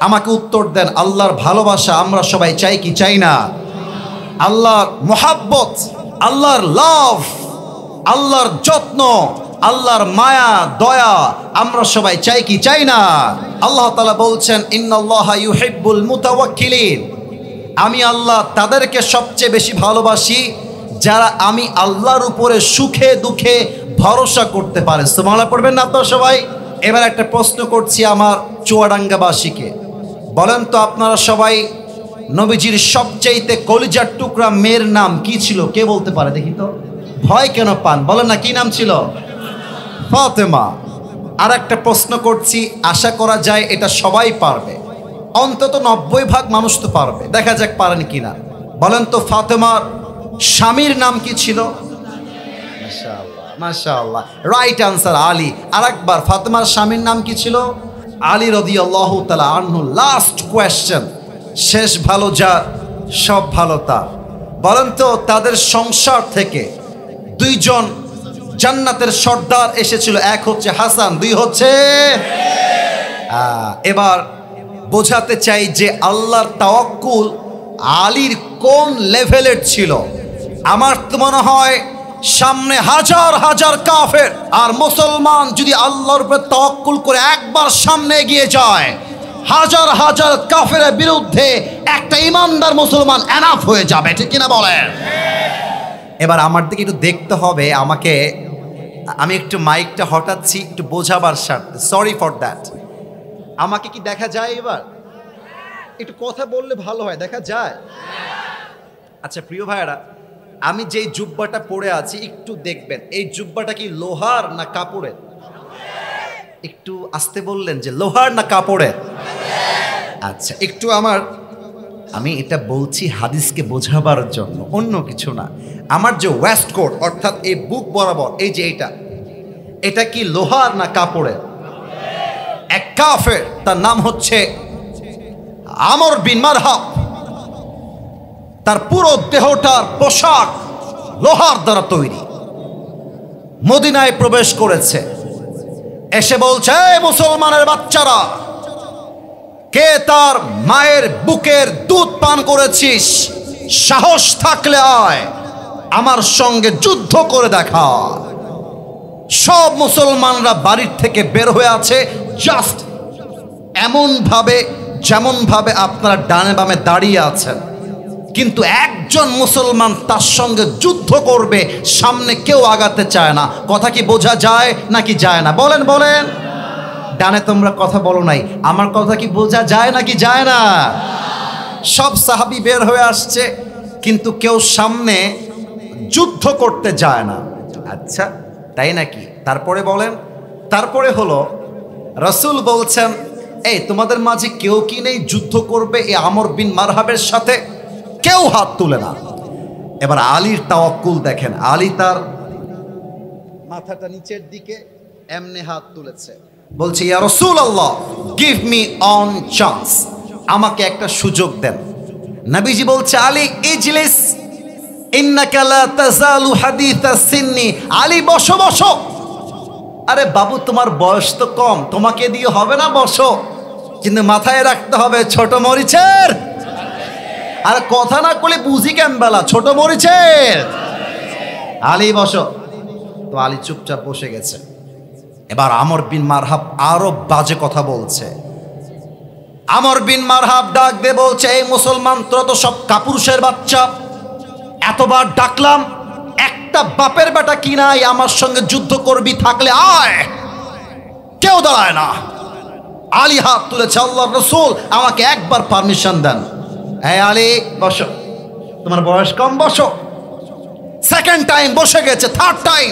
আমাকে উত্তর দেন, আল্লাহর ভালোবাসা আমরা সবাই চাই কি চাই না? আল্লাহর মোহাব্বত, আল্লাহর লাভ, আল্লাহর যত্ন, আল্লাহর মায়া দয়া আমরা সবাই চাই কি চাই না? আল্লাহ তাআলা বলছেন, ইন্নাল্লাহা ইউহিব্বুল মুতাওয়াক্কিলিন, আমি আল্লাহ তাদেরকে সবচেয়ে বেশি ভালোবাসি যারা আমি আল্লাহর উপরে সুখে দুঃখে ভরসা করতে পারে। সুবহানাল্লাহ পড়বেন না আপনারা সবাই? এবার একটা প্রশ্ন করছি আমার চুয়াডাঙ্গাবাসীকে, বলেন তো আপনারা সবাই নবীজির সবচাইতে কলিজার টুকরা মেয়ের নাম কি ছিল? কে বলতে পারে দেখি তো? ভয় কেন পান? বলেন না, কি নাম ছিল? ফাতেমা। আর একটা প্রশ্ন করছি, আশা করা যায় এটা সবাই পারবে, অন্তত 90% মানুষ তো পারবে, দেখা যাক পারেন কিনা। বলেন তো ফাতেমার স্বামীর নাম কি ছিল? মাশাআল্লাহ, মাশাআল্লাহ, রাইট আনসার আলী। আরেকবার, ফাতেমার স্বামীর নাম কি ছিল? আলী রাদিয়াল্লাহু তাআলা আনহু। লাস্ট কোয়েশ্চেন, শেষ ভালো যার সব ভালো তার। বলেন তো তাদের সংসার থেকে দুইজন জান্নাতের সর্দার এসেছিল, এক হচ্ছে হাসান, দুই হচ্ছে। এবার বোঝাতে চাই যে আল্লাহর তাওয়াক্কুল আলীর কোন লেভেলের ছিল। আমার তো মনে হয় সামনে হাজার হাজার কাফের আর মুসলমান যদি আল্লাহর উপর তাওয়াক্কুল করে একবার সামনে এগিয়ে যায়, হাজার হাজার কাফেরের বিরুদ্ধে একটা ইমানদার মুসলমান এনাফ হয়ে যাবে, ঠিক কিনা বলেন? এবার আমার দিকে একটু দেখতে হবে আমাকে, আমি একটু মাইকটা হটাচ্ছি একটু বোঝাবার স্বার্থে, সরি ফর দ্যাট। আমাকে কি দেখা যায়? এবার একটু কথা বললে ভালো হয়, দেখা যায়? আচ্ছা প্রিয় ভাইরা, আমি যেই জুব্বাটা পরে আছি একটু দেখবেন, এই জুব্বাটা কি লোহার না কাপড়ের? একটু আসতে বললেন যে লোহার না কাপড়ের? আচ্ছা একটু আমি এটা বলছি হাদিসকে বোঝাবার জন্য, অন্য কিছু না। আমার যে ওয়েস্ট কোট অর্থাৎ এই বুক বরাবর এই যে এটা কি লোহার না কাপড়ের? এক কাফের, তার নাম হচ্ছে আমর বিন মারহাব, তার পুরো দেহটার পোশাক লোহার দ্বারা তৈরি, মদিনায় প্রবেশ করেছে, এসে বলছে, মুসলমানের বাচ্চারা, কে তার মায়ের বুকের দুধ পান করেছিস? সাহস থাকলে আয় আমার সঙ্গে যুদ্ধ করে দেখা। সব মুসলমানরা বাড়ির থেকে বের হয়ে আছে, জাস্ট এমন ভাবে যেমন ভাবে আপনারা ডানে বামে দাঁড়িয়ে আছেন, কিন্তু একজন মুসলমান তার সঙ্গে যুদ্ধ করবে, সামনে কেউ আগাতে চায় না। কথা কি বোঝা যায় নাকি যায় না? বলেন বলেন। ডানে তোমরা কথা বলো নাই, আমার কথা কি বোঝা যায় নাকি যায় না? সব সাহাবী বের হয়ে আসছে, কিন্তু কেউ সামনে যুদ্ধ করতে যায় না। আচ্ছা তাই নাকি? তারপরে বলেন, তারপরে হলো রাসূল বলছেন, এই তোমাদের মাঝে কেউ কি নেই যুদ্ধ করবে এই আমর বিন মারহাবের সাথে? কেউ হাত তুলে না। এবার আলীর তাওয়াক্কুল দেখেন, আলী তার মাথাটা নিচের দিকে এমনি হাত তুলেছে, বলছে, ইয়া রাসূলুল্লাহ গিভ মি অন চান্স, আমাকে একটা সুযোগ দেন। নবীজি বলছে, আলী ইজলিস ইন্নাকা লা তাযালু হাদিসা সিন্নি, আলী বসো বসো। আরে বাবু তোমার বয়স তো কম, তোমাকে দিয়ে হবে না, বসো। কিন্তু মাথায় রাখতে হবে ছোট মরিচের, আর কথা না করলে বুঝি কেমবেলা, ছোট মরিচের। আলী বসো। তো আলী চুপচাপ বসে গেছে। এবার আমর বিন মারহাব আরো বাজে কথা বলছে। আমর বিন মারহাব ডাক দিয়ে বলছে, এই মুসলমান তোরা তো সব কাপুরুষের বাচ্চা, এতবার ডাকলাম, একটা বাপের বেটা কি নাই আমার সঙ্গে যুদ্ধ করবি, থাকলে আয়। কেউ দাঁড়ায় না। আলী হাত তুলেছে, আল্লাহর রাসূল আমাকে একবার পারমিশন দেন। হ্যাঁ আলী বসো, তোমার বয়স কম, বসো। সেকেন্ড টাইম বসে গেছে, থার্ড টাইম,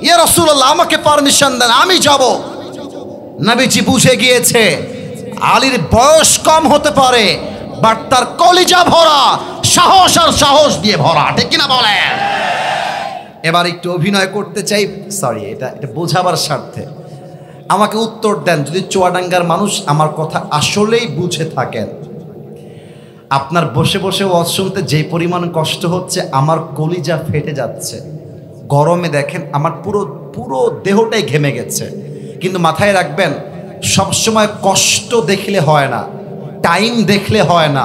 ইয়া রাসূলুল্লাহ আমাকে পারমিশন দেন, আমি যাব। নবীজি বুঝে গিয়েছে আলীর বয়স কম হতে পারে, বাট তার কলিজা ভরা সাহস, আর সাহস দিয়ে ভরা, ঠিক কিনা বলেন? এবার একটু অভিনয় করতে চাই, সরি এটা বোঝাবার স্বার্থে। আমাকে উত্তর দেন, যদি চুয়াডাঙ্গার মানুষ আমার কথা আসলেই বুঝে থাকেন, আপনার বসে বসে ওয়াজ শুনতে যে পরিমাণ কষ্ট হচ্ছে, আমার কলিজা ফেটে যাচ্ছে গরমে। দেখেন আমার পুরো দেহটাই ঘেমে গেছে। কিন্তু মাথায় রাখবেন, সবসময় কষ্ট দেখলে হয় না, টাইম দেখলে হয় না,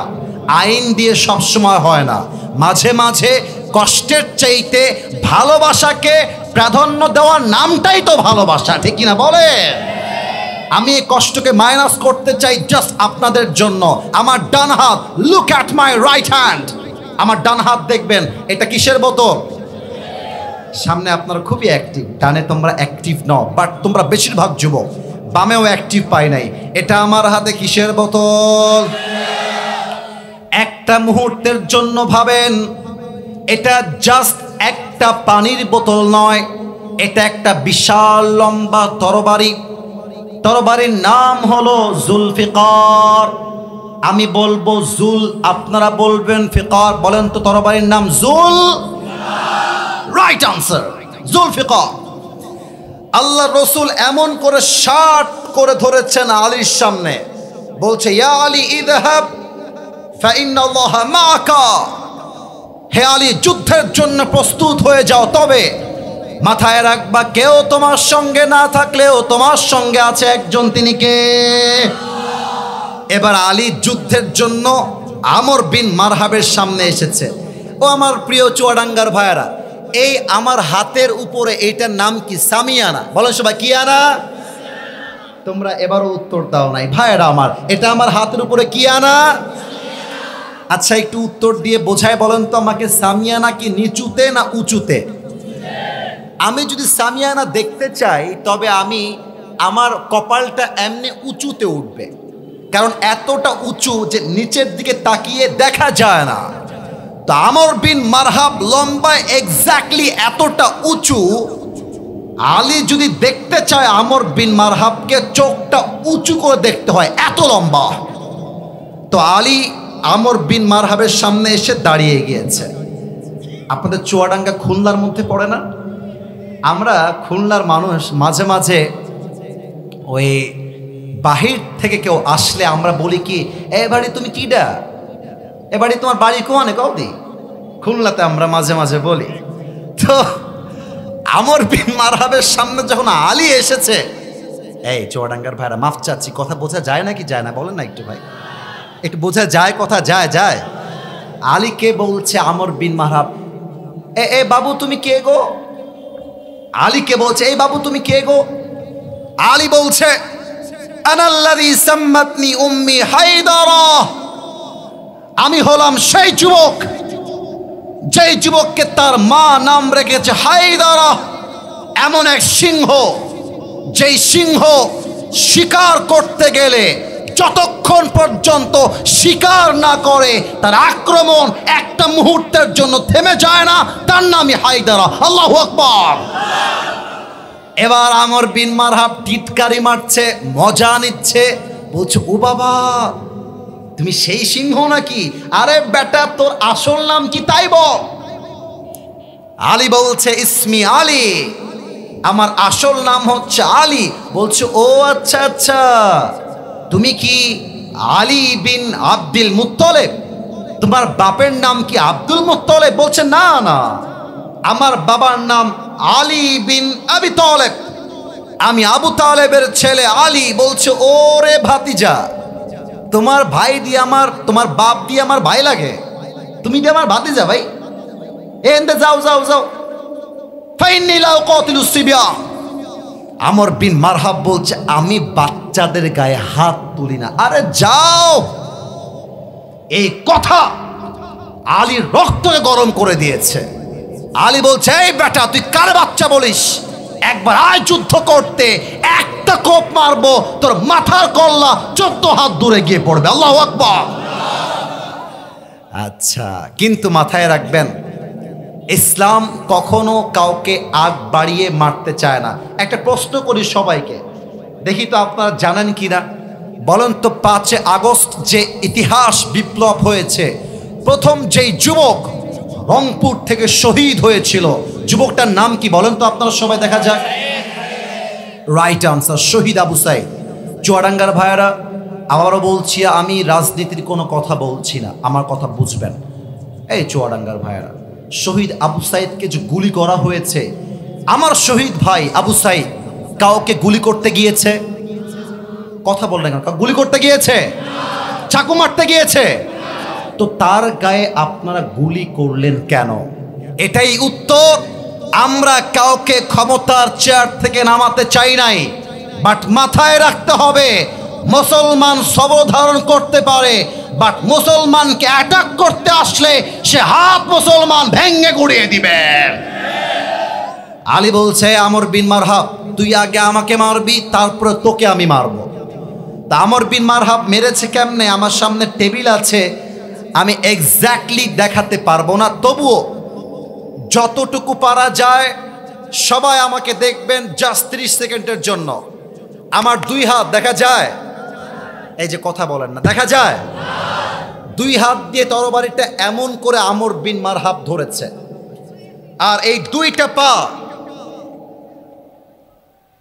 আইন দিয়ে সবসময় হয় না। মাঝে মাঝে কষ্টের চাইতে ভালোবাসাকে প্রাধান্য দেওয়ার নামটাই তো ভালোবাসা, ঠিক কিনা বলে? আমি এই কষ্টকে মাইনাস করতে চাই জাস্ট আপনাদের জন্য। আমার ডান হাত, look at my right hand, আমার ডান হাত দেখবেন, এটা কিসের বোতল? সামনে আপনারা খুবই অ্যাক্টিভ, ডানে তোমরা অ্যাক্টিভ নও, বাট তোমরা বেশিরভাগ যুবক, বামেও অ্যাক্টিভ পাই নাই। এটা আমার হাতে কিসের বোতল? একটা মুহূর্তের জন্য ভাবেন, এটা জাস্ট একটা পানির বোতল নয়, এটা একটা বিশাল লম্বা তরবারি। তরবারির নাম হলো জুলফিকার। আমি বলবো জুল, আপনারা বলবেন ফিকার। বলেন তো তরবারির নাম জুল, রাইট আনসার, জুলফিকার। আল্লাহ রসুল এমন করে শার্ট করে ধরেছেন আলীর সামনে, বলছে ইয়া আলী ইযহাব ফাইন্নাল্লাহা মাআকা। হে আলী, যুদ্ধের জন্য প্রস্তুত হয়ে যাও, তবে মাথায় রাখবা কেউ তোমার সঙ্গে না থাকলেও তোমার সঙ্গে আছে একজন, তিনি কে? এবার আলী যুদ্ধের জন্য আমর বিন মারহাবের সামনে এসেছে। ও আমার প্রিয় চুয়াডাঙ্গার ভাইয়েরা, এই আমার হাতের উপরে এইটার নাম কি? সামিয়ানা। বলো সবাই, কি আনা? তোমরা এবারও উত্তর দাও নাই ভাইয়েরা আমার। এটা আমার হাতের উপরে কি আনা? আচ্ছা, একটু উত্তর দিয়ে বোঝায় বলেন তো আমাকে, সামিয়ানা কি নিচুতে না উঁচুতে? আমি যদি সামিয়ানা দেখতে চাই তবে আমার কপালটা এমনি উঁচুতে উঠবে, কারণ এতটা উঁচু যে নিচের দিকে তাকিয়ে দেখা যায় না। তো আমর বিন মারহাব লম্বায় এক্স্যাক্টলি এতটা উঁচু। আলী যদি দেখতে চায় আমর বিন মারহাবকে, চোখটা উঁচু করে দেখতে হয়, এত লম্বা। তো আলী আমর বিন মারহাবের সামনে এসে দাঁড়িয়ে গিয়েছে। আপনাদের চুয়াডাঙ্গা খুলনার মধ্যে পড়ে না? আমরা খুলনার মানুষ মাঝে মাঝে ওই বাহির থেকে কেউ আসলে আমরা বলি কি, এ বাড়ি তুমি কিডা, এ বাড়ি তোমার বাড়ি কোয়ানে কৌদি। খুলনাতে আমরা মাঝে মাঝে বলি। তো আমর বিন মারহাবের সামনে যখন আলী এসেছে, এই চুয়াডাঙ্গার ভাইরা মাফ চাচ্ছি, কথা বোঝা যায় নাকি যায় না বলেন না একটু ভাই, একটু বোঝা যায়, কথা যায় যায়। আলীকে বলছে আমর বিন মারহাব, এ বাবু তুমি কে গো? আলীকে বলছে, এই বাবু তুমি কে গো? আলী বলছে, আনাল্লাযী সাম্মাতনি উম্মি হায়দারা, আমি হলাম সেই যুবক যেই যুবককে তার মা নাম রেখেছে হায়দারা। এমন এক সিংহ, যেই সিংহ শিকার করতে গেলে যতক্ষণ পর্যন্ত শিকার না করে তার আক্রমণ একটা মুহূর্তের জন্য থেমে যায় না, তার নামই হায়দারা। আল্লাহু আকবার। এবার আমর বিন মারহাব টিটকারি মারছে, মজা নিচ্ছে, বলছে ও বাবা তুমি সেই সিংহ নাকি? আরে বেটা তোর আসল নাম কি তাই বল। আলী বলছে ইসমি আলী, আমার আসল নাম হচ্ছে আলী। বলছে ও আচ্ছা আচ্ছা, তুমি কি আলী বিন আব্দুল মুত্তালিব? তোমার বাপের নাম কি আব্দুল মুত্তালিব? বলছে না না, আমার বাবার নাম আলী বিন আবি তালেব, আমি আবু তালেবের ছেলে আলী। বলছে ওরে ভাতিজা, তোমার ভাই দিয়ে তোমার বাপ দিয়ে আমার ভাই লাগে, তুমি দিয়ে আমার ভাতিজা ভাই, এন্ডে যাও যাও যাও, ফাইন্নী লা উকাতিলুস সিবিয়ান। আমর বিন মারহাব বলছে আমি বাচ্চাদের গায়ে হাত তুলি না। আরে যাও। এই কথা আলীর রক্তকে গরম করে দিয়েছে। আলী বলছে এই বেটা তুই কার বাচ্চা বলিস? একবার আয় যুদ্ধ করতে, একটা কোপ মারবো তোর মাথার কল্লা 14 হাত দূরে গিয়ে পড়বে। আল্লাহু আকবার। আচ্ছা, কিন্তু মাথায় রাখবেন ইসলাম কখনো কাউকে আগ বাড়িয়ে মারতে চায় না। একটা প্রশ্ন করি সবাইকে, দেখি তো আপনারা জানেন কিনা, বলেন তো 5 আগস্ট যে ইতিহাস বিপ্লব হয়েছে, প্রথম যেই যুবক রংপুর থেকে শহীদ হয়েছিল, যুবকটার নাম কি বলেন তো আপনারা সবাই? দেখা যাক। রাইট আনসার, শহীদ আবু সাইদ। চুয়াডাঙ্গার ভাইয়েরা, আবারও বলছি, আমি রাজনীতির কোনো কথা বলছি না, আমার কথা বুঝবেন। এই চুয়াডাঙ্গার ভাইয়েরা, শহীদ আবু সাইদকে যে গুলি করা হয়েছে, আমার শহীদ ভাই আবু সাইদ কাউকে গুলি করতে গিয়েছে? কথা বললেন, গুলি করতে গিয়েছে? চাকু মারতে গিয়েছে? তো তার গায়ে আপনারা গুলি করলেন কেন? এটাই উত্তর। আমরা কাউকে ক্ষমতার চেয়ার থেকে নামাতে চাই নাই, বাট মাথায় রাখতে হবে মুসলমান সবর ধারণ করতে পারে, বাট মুসলমানকে অ্যাটাক করতে আসলে সে হাত মুসলমান ভেঙে গুড়িয়ে দিবে। আলী বলছে আমর বিন মারহাব, তুই আগে আমাকে মারবি, তারপরে তোকে আমি মারব। তা আমর বিন মারহাব মেরেছে কেমনে? আমার সামনে টেবিল আছে, আমি এক্স্যাক্টলি দেখাতে পারবো না, তবুও যতটুকু পারা যায় সবাই আমাকে দেখবেন জাস্ট 30 সেকেন্ডের জন্য। আমার 2 হাত দেখা যায়? এই যে কথা বলেন না, দেখা যায়? 2 হাত দিয়ে তরবারিটা এমন করে আমর বিন মারহাব ধরেছে, আর এই 2টা পা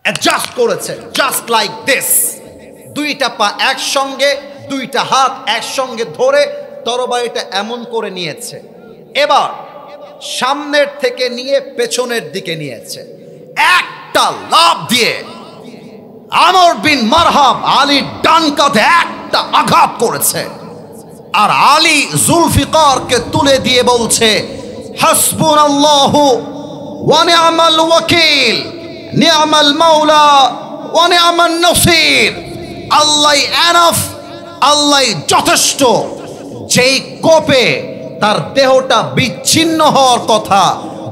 অ্যাডজাস্ট করেছে জাস্ট লাইক দিস। 2টা পা একসঙ্গে, 2টা হাত একসঙ্গে ধরে তরবারিটা এমন করে নিয়েছে। এবার সামনের থেকে নিয়ে পেছনের দিকে নিয়েছে। একটা লাফ দিয়ে আমর বিন মারহাব আলীর ডান কাঁধে একটা আঘাত করেছে, আর আলী জুলফিকারকে তুলে দিয়ে বলছে হাসবুনাল্লাহু ওয়া নি'মাল ওয়াকিল, নি'মাল মাওলা ওয়া নি'মান নাসির। আল্লাহ এনাফ, আল্লাহ যথেষ্ট। যেই কোপে তার দেহটা বিচ্ছিন্ন হওয়ার কথা,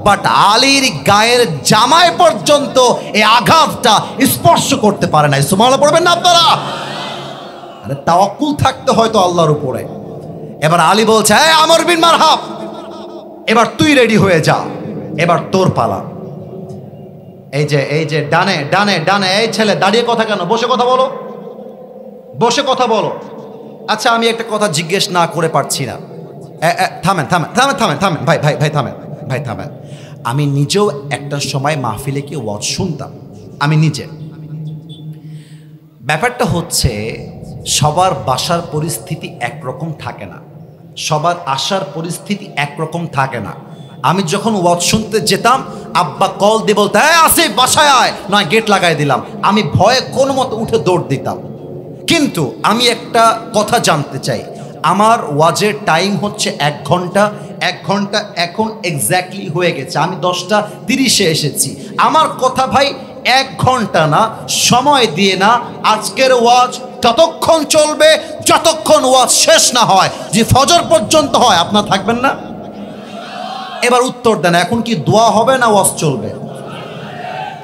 বাট আলীর গায়ের জামায় পর্যন্ত এই আঘাতটা স্পর্শ করতে পারে নাই। সুবহানাল্লাহ পড়বেন না আপনারা? আরে তাওয়াক্কুল থাকতে হয়তো আল্লাহর উপরে। এবার আলী বলছে এই আমর বিন মারহাব, এবার তুই রেডি হয়ে যা, এবার তোর পালা। এই যে ডানে ডানে ডানে, এই ছেলে দাঁড়িয়ে কথা কেন? বসে কথা বলো, বসে কথা বলো। আচ্ছা আমি একটা কথা জিজ্ঞেস না করে পারছি না। থামেন থামেন থামেন থামেন থামেন ভাই ভাই ভাই থামেন ভাই থামেন। আমি নিজেও একটা সময় মাহফিলে কি ওয়াজ শুনতাম, আমি নিজে। ব্যাপারটা হচ্ছে সবার বাসার পরিস্থিতি একরকম থাকে না, সবার আসার পরিস্থিতি একরকম থাকে না। আমি যখন ওয়াজ শুনতে যেতাম, আব্বা কল দিয়ে বলতে আসিফ বাসায় আয়, নয় গেট লাগাই দিলাম। আমি ভয়ে কোনো মতো উঠে দৌড় দিতাম। কিন্তু আমি একটা কথা জানতে চাই, আমার ওয়াজের টাইম হচ্ছে 1 ঘন্টা, 1 ঘন্টা এখন এক্স্যাক্টলি হয়ে গেছে। আমি 10:30-এ এসেছি। আমার কথা ভাই 1 ঘন্টা না, সময় দিয়ে না, আজকের ওয়াজ ততক্ষণ চলবে যতক্ষণ ওয়াজ শেষ না হয়। যে ফজর পর্যন্ত হয়, আপনারা থাকবেন না? এবার উত্তর দেন, এখন কি দোয়া হবে না ওয়াজ চলবে?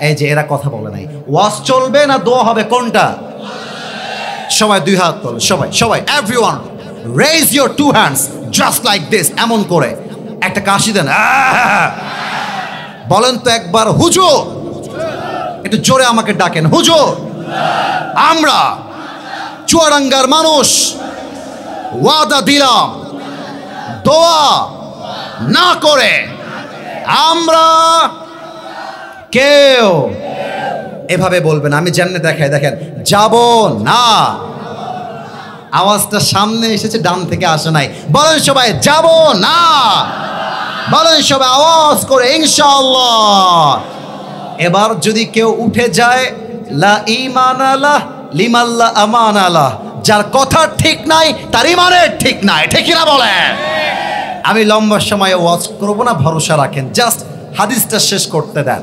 এই যে এরা কথা বলে নাই, ওয়াজ চলবে না দোয়া হবে, কোনটা? সবাই 2 হাত তোলে, সবাই সবাই everyone raise your 2 hands just like this. এমন করে একটা কাশি দেন, বলেন তো একবার হুজুর, একটু জোরে আমাকে ডাকেন, হুজুর। আমরা চুয়াডাঙ্গার মানুষ ওয়াদা দিলাম, দোয়া না করে আমরা কেউ, এভাবে বলবেন, আমি জান্নাতে দেখাই, দেখেন, যাব না। আওয়াজটা সামনে এসেছে, ডান থেকে আসে নাই। বলেন সবাই যাব না, বলেন সবাই আওয়াজ করে ইনশাআল্লাহ। এবার যদি কেউ উঠে যায়, লা ঈমান আলাহ লিমান লা আমান আলাহ, যার কথা ঠিক নাই তার ইমানের ঠিক নাই, ঠিক না বলেন? আমি লম্বা সময় ওয়াজ করব না, ভরসা রাখেন, জাস্ট হাদিসটা শেষ করতে দেন।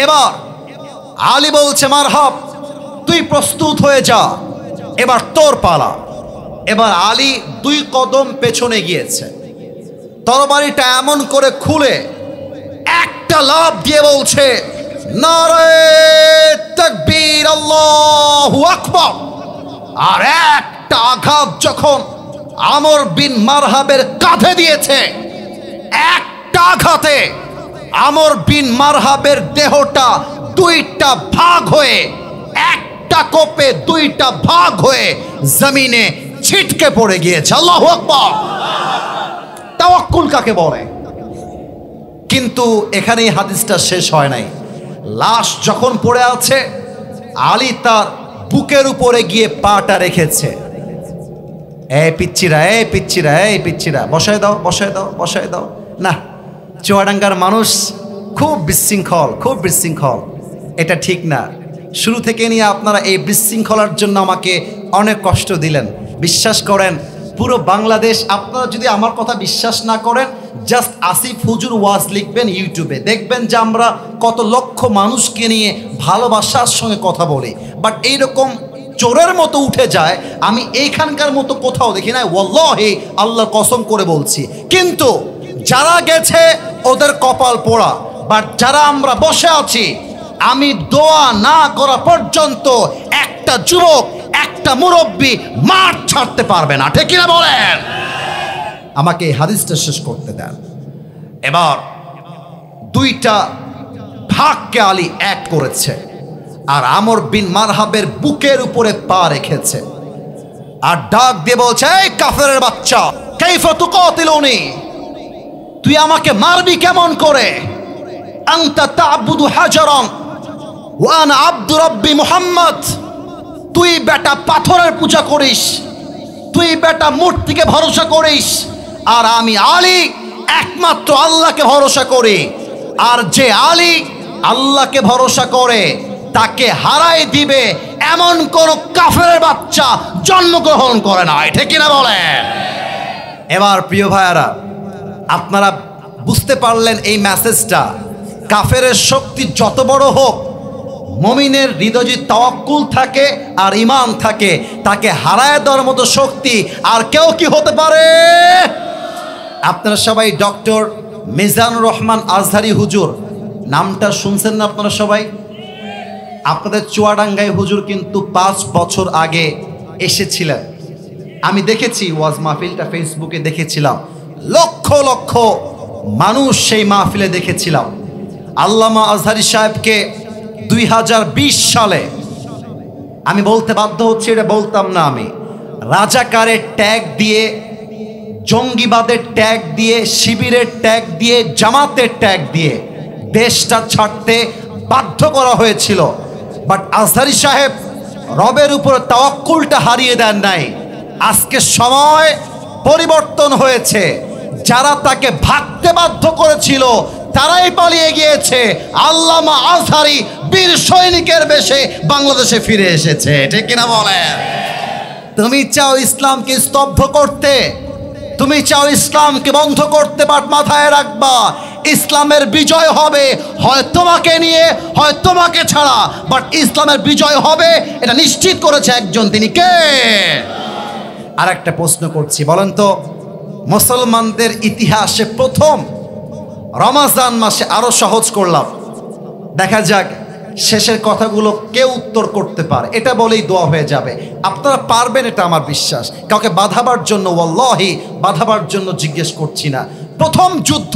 এবার আলী বলছে মারহাব, তুই প্রস্তুত হয়ে যা, এবার তোর পালা। এবার আলী 2 কদম পেছনে গিয়েছে, তরবারিটা এমন করে খুলে একটা লাফ দিয়ে বলছে নারে তাকবীর, আল্লাহু আকবার। আর একটা আঘাত যখন আমর বিন মারহাবের কাঁধে দিয়েছে, একটা আঘাতে আমর বিন মারহাবের দেহটা 2টা ভাগ হয়ে, একটা কোপে 2টা ভাগ হয়ে জমিনে ছিটকে পড়ে গিয়েছে। আল্লাহু আকবার। তাওয়াক্কুল কাকে বলে? কিন্তু এখানেই হাদিসটা শেষ হয় নাই। লাশ যখন পড়ে আছে, আলী তার বুকের উপরে গিয়ে পাটা রেখেছে। এই পিচ্চিরা, এই পিচ্চিরা, এই পিচ্চিরা, বসায় দাও, বসায় দাও, বসায় দাও। না, চুয়াডাঙ্গার মানুষ খুব বিশৃঙ্খল, খুব বিশৃঙ্খল, এটা ঠিক না। শুরু থেকে নিয়ে আপনারা এই বিশৃঙ্খলার জন্য আমাকে অনেক কষ্ট দিলেন। বিশ্বাস করেন পুরো বাংলাদেশ, আপনারা যদি আমার কথা বিশ্বাস না করেন, জাস্ট আসিফ হুজুর ওয়াজ লিখবেন ইউটিউবে, দেখবেন যে আমরা কত লক্ষ মানুষকে নিয়ে ভালোবাসার সঙ্গে কথা বলি। বাট এইরকম চোরের মতো উঠে যায় আমি এইখানকার মতো কোথাও দেখি না, ওয়াল্লাহি আল্লাহর কসম করে বলছি। কিন্তু যারা গেছে ওদের কপাল পোড়া, বাট যারা আমরা বসে আছি, আমি দোয়া না করা পর্যন্ত একটা যুবক, একটা মুরব্বী মাঠ ছাড়তে পারবে না, ঠিক কিনা বলেন? আমাকে এই হাদিসটা শেষ করতে দেন। এবার দুইটা ভাগকে আলী এক করেছে, আর আমর বিন মারহাবের বুকের উপরে পা রেখেছে, আর ডাক দিয়ে বলছে, এই কাফেরের বাচ্চা, কাইফা তুকাতিলুনি, তুই আমাকে মারবি কেমন করে? আনতা তা'বুদু হাজারান ওয়া আনা আব্দু রাব্বি মুহাম্মদ, তুই বেটা পাথরের পূজা করিস, তুই বেটা মূর্তিকে ভরসা করিস, আর আমি আলী একমাত্র আল্লাহকে ভরসা করি। আর যে আলী আল্লাহকে ভরসা করে তাকে হারাই দিবে এমন কোন কাফেরের বাচ্চা জন্মগ্রহণ করে না, ঠিক কিনা বলেন? এবার প্রিয় ভাইয়ারা, আপনারা বুঝতে পারলেন এই মেসেজটা। কাফেরের শক্তি যত বড় হোক, মুমিনের হৃদয়ে যদি তাওয়াক্কুল থাকে আর ঈমান থাকে, তাকে হারায় দেওয়ার মতো শক্তি আর কেউ কি হতে পারে? আপনারা সবাই ডক্টর মিজানুর রহমান আজহারি হুজুর নামটা শুনছেন না আপনারা সবাই? আপনাদের চুয়াডাঙ্গায় হুজুর কিন্তু 5 বছর আগে এসেছিলেন। আমি দেখেছি ওয়াজ মাহফিলটা, ফেসবুকে দেখেছিলাম, লক্ষ লক্ষ মানুষ সেই মাহফিলে দেখেছিলাম। আল্লামা আজহারি সাহেবকে 2020 সালে, আমি বলতে বাধ্য হচ্ছি, এটা বলতাম না আমি, রাজাকারের ট্যাগ দিয়ে, জঙ্গিবাদের ট্যাগ দিয়ে, শিবিরের ট্যাগ দিয়ে, জামাতের ট্যাগ দিয়ে দেশটা ছাড়তে বাধ্য করা হয়েছিল। বাট আজহারি সাহেব রবের উপর তাওয়াক্কুলটা হারিয়ে দেন নাই। আজকে সময় পরিবর্তন হয়েছে, যারা তাকে ভাগতে বাধ্য করেছিল তারাই পালিয়ে গিয়েছে। আল্লামা আজহারি বীর সৈনিকের বেশে বাংলাদেশে ফিরে এসেছে, ঠিক কিনা বলেন? তুমি চাও ইসলামকে স্তব্ধ করতে, তুমি চাও ইসলামকে বন্ধ করতে, বাট মাথায় রাখবা ইসলামের বিজয় হবে হয় তোমাকে নিয়ে হয় তোমাকে ছাড়া, বাট ইসলামের বিজয় হবে এটা নিশ্চিত করেছে একজন, তিনি কে? আর একটা প্রশ্ন করছি, বলেন তো, মুসলমানদের ইতিহাসে প্রথম রমাজান মাসে, আরো সহজ করলাম, দেখা যাক শেষের কথাগুলো কেউ উত্তর করতে পারে, এটা বলেই দোয়া হয়ে যাবে। আপনারা পারবেন, এটা আমার বিশ্বাস। কাউকে বাধাবার জন্য, ওয়াল্লাহি বাধাবার জন্য জিজ্ঞেস করছি না। প্রথম যুদ্ধ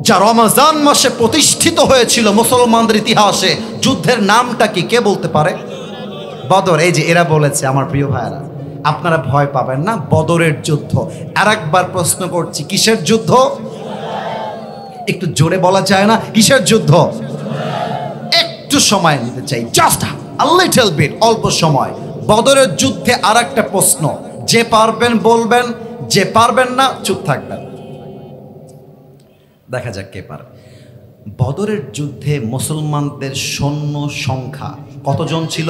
যা রমজান মাসে প্রতিষ্ঠিত হয়েছিল মুসলমানদের ইতিহাসে, যুদ্ধের নামটা কি কে বলতে পারে? বদর। এই যে এরা বলেছে, আমার প্রিয় ভাইরা, আপনারা ভয় পাবেন না, বদরের যুদ্ধ। আর একবার প্রশ্ন করছি, কিসের যুদ্ধ? একটু জোরে বলা যায় না? কিসের যুদ্ধ? একটু সময় নিতে চাই, জাস্ট আ লিটল বিট, অল্প সময়। বদরের যুদ্ধে আর একটা প্রশ্ন, যে পারবেন বলবেন, যে পারবেন না চুপ থাকবেন, দেখা যাক কে পারে। বদরের যুদ্ধে মুসলমানদের সৈন্য সংখ্যা কতজন ছিল?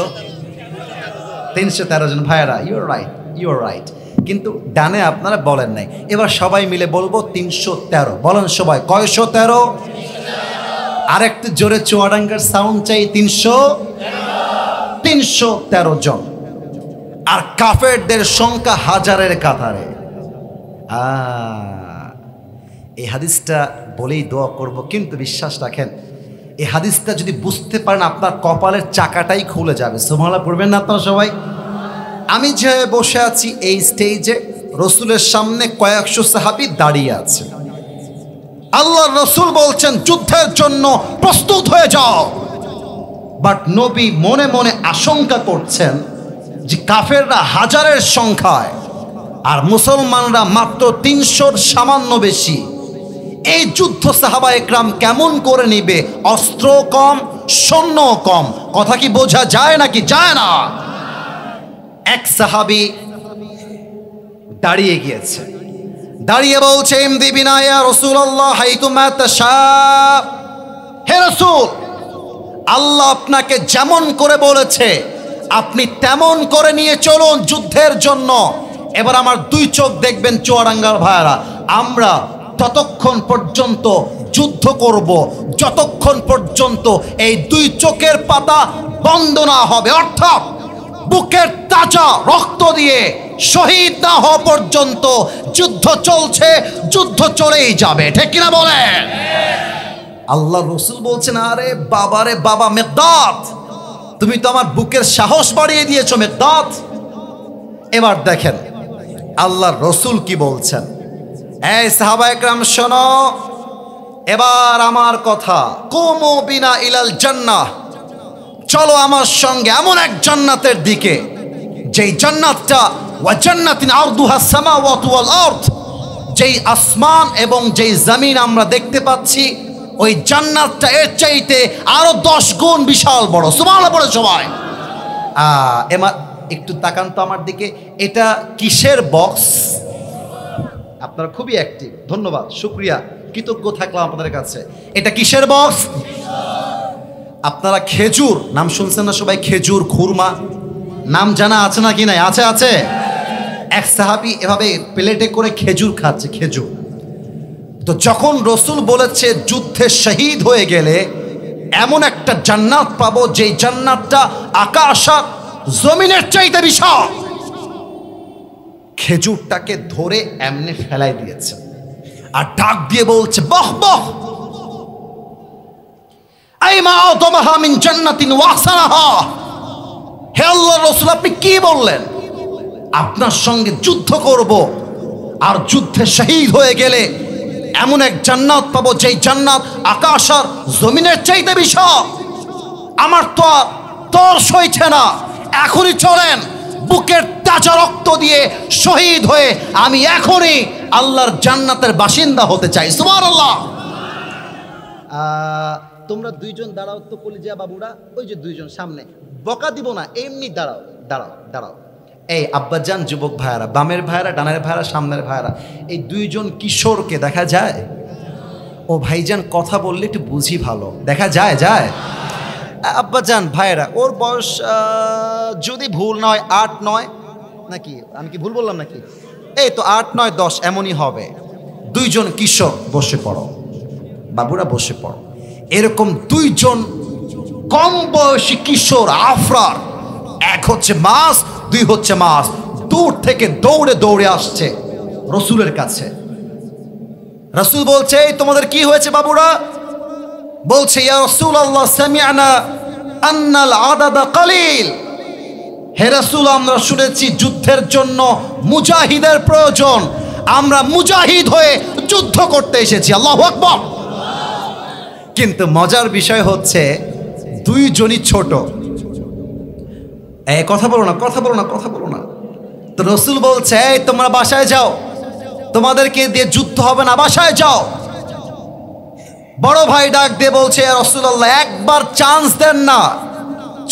313 জন। ভাইয়ারা, ইউর রাইট, ইউর রাইট, কিন্তু ডানে আপনারা বলেন নাই। এবার সবাই মিলে বলবো 313। বলেন সবাই, কয়শো 13? আর একটু জোরে চুয়াডাঙ্গার সাউন্ড চাই, 313 জন। আর কাফেরদের সংখ্যা হাজারের কাতারে। এই হাদিসটা বলেই দোয়া করব, কিন্তু বিশ্বাস রাখেন এই হাদিসটা যদি বুঝতে পারেন আপনার কপালের চাকাটাই খুলে যাবে। সুবহানাল্লাহ পড়বেন না আপনারা সবাই? আমি যে বসে আছি এই স্টেজে, রসুলের সামনে কয়েকশো সাহাবী দাঁড়িয়ে আছে। আল্লাহর রসুল বলছেন যুদ্ধের জন্য প্রস্তুত হয়ে যাও, বাট নবী মনে মনে আশঙ্কা করছেন যে কাফেররা হাজারের সংখ্যায় আর মুসলমানরা মাত্র 300-র সামান্য বেশি। এই যুদ্ধ সাহাবা একরাম কেমন করে নিবে? অস্ত্র কম, সৈন্য কম। কথা কি বোঝা যায় নাকি যায় না? এক সাহাবী দাঁড়িয়ে গিয়েছে, দাঁড়িয়ে বলছে, ইমদি বিনা ইয়া রাসূলুল্লাহ হাইতুমা তাশা, হে রাসূল, আল্লাহ আপনাকে যেমন করে বলেছে আপনি তেমন করে নিয়ে চলুন যুদ্ধের জন্য। এবার আমার দুই চোখ দেখবেন চুয়াডাঙ্গার ভাইরা, আমরা ততক্ষণ পর্যন্ত যুদ্ধ করব যতক্ষণ পর্যন্ত এই দুই চোখের পাতা বন্ধ না হবে, অর্থাৎ বুকের তাজা রক্ত দিয়ে শহীদ না হওয়া পর্যন্ত যুদ্ধ চলছে, যুদ্ধ চলেই যাবে, ঠিক কিনা বলেন? আল্লাহ রসুল বলছেন, আরে বাবারে বাবা মিকদাদ, তুমি তো আমার বুকের সাহস বাড়িয়ে দিয়েছো মিকদাদ। এবার দেখেন আল্লাহ রসুল কি বলছেন। এই সাহাবায়ে কেরাম শোনো, এবার আমার কথা, কুমু বিনা ইলাল জান্নাহ, চলো আমার সঙ্গে এমন এক জান্নাতের দিকে, যেই জান্নাতটা ওয়া জান্নাতিন আরদুহাস সামাওয়াতু ওয়াল আরদ, যেই আসমান এবং যেই জমিন আমরা দেখতে পাচ্ছি, ওই জান্নাতটা এর চাইতে আরো 10 গুণ বিশাল বড়। সুবহানাল্লাহ বলে সবাই। এবার একটু তাকান তো আমার দিকে, এটা কিসের বক্স? আপনারা খুবই অ্যাক্টিভ, ধন্যবাদ, শুকরিয়া, কৃতজ্ঞ থাকলাম আপনাদের কাছে। এটা কিসের বক্স? আপনারা খেজুর নাম শুনছেন না সবাই? খেজুর, খুরমা নাম জানা আছে না কি নাই? আছে আছে। এক সাহাবী এভাবে প্লেটে করে খেজুর খাচ্ছে, খেজুর। তো যখন রসুল বলেছে যুদ্ধে শহীদ হয়ে গেলে এমন একটা জান্নাত পাবো, যেই জান্নাতটা আকাশ আর জমিনের চাইতে বিশাল, খেজুরটাকে ধরে এমনি ফেলাই দিয়েছে আর ডাক দিয়ে বলছে, বাহ বাহ, আইমা আযমাহা মিন জান্নাতিন ওয়া আহসানাহা। হে আল্লাহর রাসূল, আপনি কি বললেন? আপনার সঙ্গে যুদ্ধ করব আর যুদ্ধে শহীদ হয়ে গেলে এমন এক জান্নাত পাবো, যেই জান্নাত আকাশ আর জমিনের চাইতে বিশাল। আমার তো আর তর সইছে না, এখনই চলেন, বুকের তাজা রক্ত দিয়ে শহীদ হয়ে আমি এখনই আল্লাহর জান্নাতের বাসিন্দা হতে চাই। সুবহানাল্লাহ। তোমরা দুইজন দাঁড়াও তো কলিজা বাবুরা, ওই যে দুইজন সামনে, বকা দিব না, এমনি দাঁড়াও দাঁড়াও দাঁড়াও। এই আব্বাজান, যুবক ভাইয়ারা, বামের ভাইয়ারা, ডানের ভাইয়ারা, সামনের ভাইয়ারা, এই দুইজন কিশোরকে দেখা যায়? ও ভাইজান কথা বললে একটু বুঝি ভালো, দেখা যায়? যায় আব্বাজান ভাইয়েরা, ওর বয়স যদি ভুল নয় 8-9 নাকি, আমি কি ভুল বললাম নাকি? এই তো 8-9-10 এমনই হবে। দুইজন কিশোর, বসে পড়ো বাবুরা, বসে পড়ো। এরকম দুইজন কম বয়সী কিশোর আফরার, এক হচ্ছে মাস, দুই হচ্ছে মাস, দূর থেকে দৌড়ে দৌড়ে আসছে রসুলের কাছে। রসুল বলছে, এই তোমাদের কি হয়েছে বাবুরা? বলছে, ইয়া রাসূলুল্লাহ, সামি'না আন্নাল আদাদা কালিল। হে রাসূল, আমরা শুনেছি যুদ্ধের জন্য মুজাহিদের প্রয়োজন, আমরা মুজাহিদ হয়ে যুদ্ধ করতে এসেছি। আল্লাহু আকবার। কিন্তু মজার বিষয় হচ্ছে দুইজনই ছোট। এই কথা বলো না, কথা বলো না, কথা বলো না। তো রসুল বলছে, এই তোমরা বাসায় যাও, তোমাদেরকে দিয়ে যুদ্ধ হবে না, বাসায় যাও। বড় ভাই ডাক দিয়ে বলছে, ইয়া রাসূলুল্লাহ, একবার চান্স দেন না,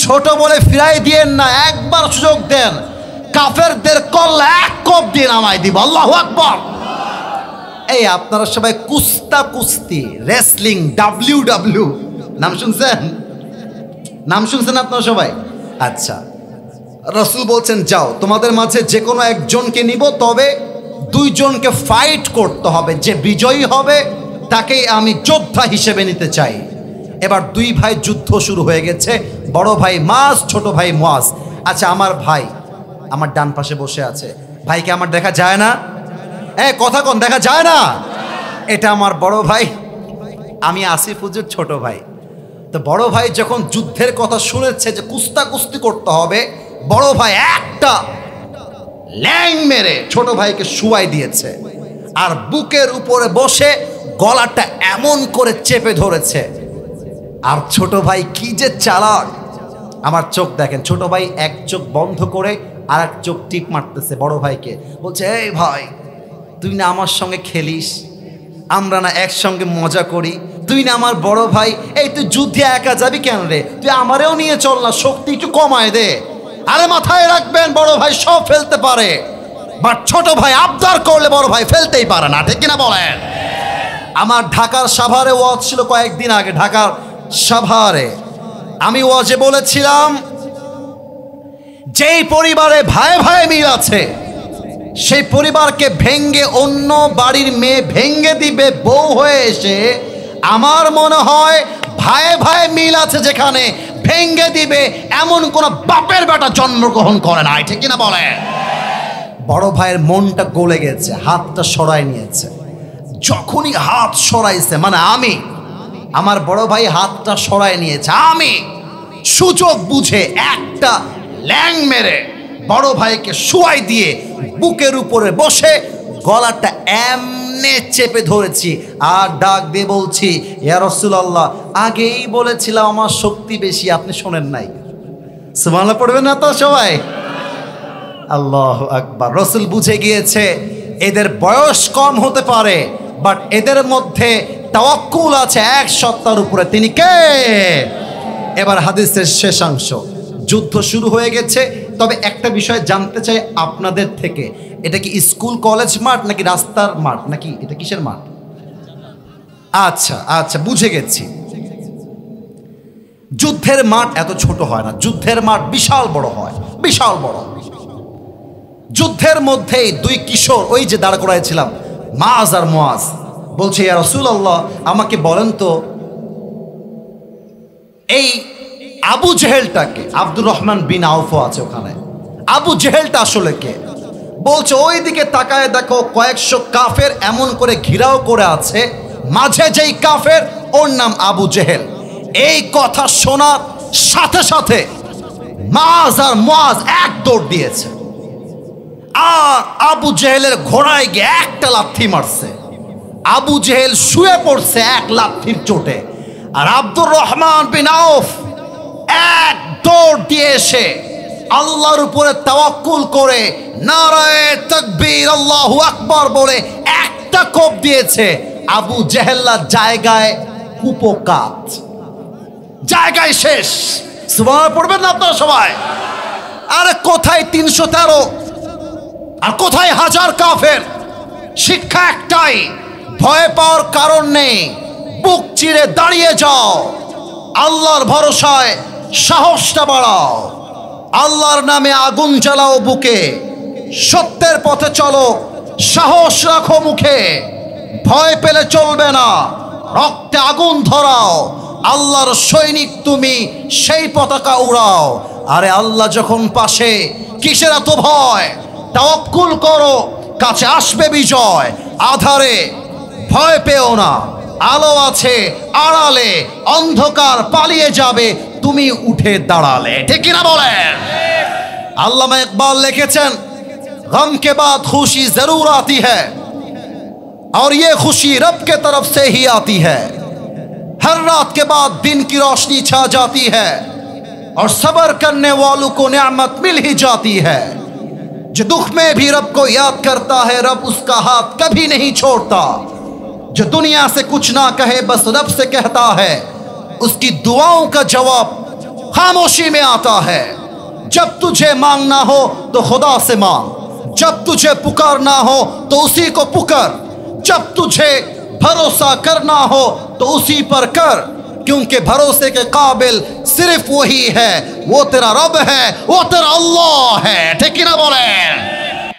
ছোট বলে ফিরাই দিয়েন না, একবার সুযোগ দেন, কাফেরদের কল্লা এক কোপ দিয়ে নামাই দিব। আল্লাহু আকবার। এই আপনারা সবাই কুস্তা কুস্তি, রেসলিং, WW নাম শুনছেন? নাম শুনছেন আপনারা সবাই? আচ্ছা, রসুল বলছেন, যাও, তোমাদের মাঝে যে কোনো একজনকে নিব, তবে দুইজনকে ফাইট করতে হবে, যে বিজয়ী হবে তাকেই আমি যোদ্ধা হিসেবে নিতে চাই। এবার দুই ভাই যুদ্ধ শুরু হয়ে গেছে, বড় ভাই মাস, ছোট ভাই মুয়াজ। আচ্ছা, আমার ভাই আমার ডান পাশে বসে আছে, ভাইকে আমার দেখা যায় না? কথা কোন, দেখা যায় না? এটা আমার বড় ভাই, আমি আসিফ হুজুর ছোট ভাই। তো বড় ভাই যখন যুদ্ধের কথা শুনেছে যে কুস্তা কুস্তি করতে হবে, বড় ভাই একটা ল্যাং মেরে ছোট ভাইকে শুয়াই দিয়েছে আর বুকের উপরে বসে গলাটা এমন করে চেপে ধরেছে। আর ছোট ভাই কি যে চালাক, আমার চোখ দেখেন, ছোট ভাই এক চোখ বন্ধ করে আর এক চোখ টিপ মারতেছে বড় ভাইকে, বলছে, এই ভাই, তুই না আমার সঙ্গে খেলিস, আমরা না একসঙ্গে মজা করি, তুই না আমার বড় ভাই, এই তুই যুদ্ধে একা যাবি কেন রে? তুই আমারেও নিয়ে চল না, শক্তি একটু কমায় দে। আরে মাথায় রাখবেন, বড় ভাই সব ফেলতে পারে, বাট ছোট ভাই আবদার করলে বড় ভাই ফেলতেই পারে না, ঠিক কিনা বলেন? আমার ঢাকার সাভারে ওয়াজ ছিল কয়েকদিন আগে, ঢাকার সাভারে আমি ওয়াজে বলেছিলাম, যেই পরিবারে ভাই ভাই মিল আছে, সেই পরিবারকে ভেঙ্গে অন্য বাড়ির মেয়ে ভেঙ্গে দিবে বউ হয়ে এসে, আমার মনে হয় ভাই ভাই মিল আছে যেখানে ভেঙ্গে দিবে এমন কোন বাপের বেটা জন্মগ্রহণ করে নাই, ঠিক কিনা বলে? বড় ভাইয়ের মনটা গলে গেছে, হাতটা সরাই নিয়েছে। যখনই হাত সরাইছে, মানে আমার বড় ভাই হাতটা সরাই নিয়েছে, আমি সুযোগ বুঝে একটা ল্যাং মেরে বড় ভাইকে শুয়াই দিয়ে বুকের উপরে বসে গলাটা এমনে চেপে ধরেছি আর ডাক দিয়ে বলছি, ইয়া রাসূলুল্লাহ, আগেই বলেছিলাম আমার শক্তি বেশি, আপনি শোনেন নাই। সুবহানাল্লাহ পড়বেন না তো সবাই? আল্লাহু আকবার। রাসূল বুঝে গিয়েছে এদের বয়স কম হতে পারে, বাট এদের মধ্যে তাওয়াক্কুল আছে এক সত্তার উপরে। তিনি কে? এবার হাদিসের শেষাংশ। যুদ্ধ শুরু হয়ে গেছে, তবে একটা বিষয় জানতে চাই আপনাদের থেকে, এটা কি স্কুল কলেজ মাঠ নাকি রাস্তার মাঠ নাকি এটা কিসের মাঠ? আচ্ছা আচ্ছা, বুঝে গেছি। যুদ্ধের মাঠ এত ছোট হয় না, যুদ্ধের মাঠ বিশাল বড় হয়, বিশাল বড়। যুদ্ধের মধ্যেই দুই কিশোর ওই যে দাঁড় করাইছিলাম, মাআজ আর মুআজ, বলছে, ইয়া রাসূলুল্লাহ, আমাকে বলেন তো এই আবু জেহেলটাকে, আব্দুর রহমান বিন আউফও আছে ওখানে, আবু জেহেলটা আসলে কে? বলছে, ওই দিকে তাকায় দেখো কয়েকশো কাফের এমন করে ঘিরাও করে আছে, মাঝে যেই কাফের ওর নাম আবু জেহেল। এই কথা শোনার সাথে সাথে মাআজ আর মুআজ এক দৌড় দিয়েছে আর আবু জেহেলের ঘোড়ায় গিয়ে একটা লাথি মারছে। আবু জেহেল শুয়ে পড়ছে এক লাথির চোটে, আর আব্দুর রহমান বিন আউফ এক দৌড় দিয়ে এসে আল্লাহর উপরে তাওয়াক্কুল করে নারায়ে তাকবীর আল্লাহু আকবার বলে একটা কোপ দিয়েছে। আবু জেহেল্লার জায়গায় কুপোকাত, জায়গায় শেষ। সুবহানাল্লাহ পড়বেন না আপনারা সবাই? আরে কোথায় ৩১৩ আর কোথায় হাজার কাফের? শিক্ষা একটাই, ভয় পাওয়ার কারণ নেই, বুক চিরে দাঁড়িয়ে যাও, আল্লাহর ভরসায় সাহসটা বাড়াও, আল্লাহর নামে আগুন জ্বালাও বুকে, সত্যের পথে চলো, সাহস রাখো মুখে, ভয় পেলে চলবে না, রক্তে আগুন ধরাও, আল্লাহর সৈনিক তুমি, সেই পতাকা উড়াও। আরে আল্লাহ যখন পাশে, কিসের এত ভয়? তাওয়াক্কুল করো, কাছে আসবে বিজয়। আধারে ভয় পেও না, আলো আছে আড়ালে, অন্ধকার পালিয়ে যাবে তুমি উঠে দাঁড়ালে, ঠিক কিনা বলেন? আল্লামা ইকবাল লিখেছেন, গম के बाद खुशी जरूर आती है और ये खुशी रब के तरफ से ही आती है, हर रात के बाद दिन की रोशनी छा जाती है और सब्र करने वालों को नेमत मिल ही जाती है। जो दुख में भी रब को याद करता है, रब उसका हाथ कभी नहीं छोड़ता। जो दुनिया से कुछ ना कहे बस रब से कहता है, उसकी दुआओं का जवाब खामोशी में आता है। जब तुझे मांगना हो तो खुदा से मांग, जब तुझे पुकारना हो तो उसी को पुकार, जब तुझे भरोसा करना हो तो उसी पर कर, क्योंकि भरोसे के काबिल सिर्फ वही है, वो तेरा रब है, वो तेरा अल्लाह है, ठीक ना बोले?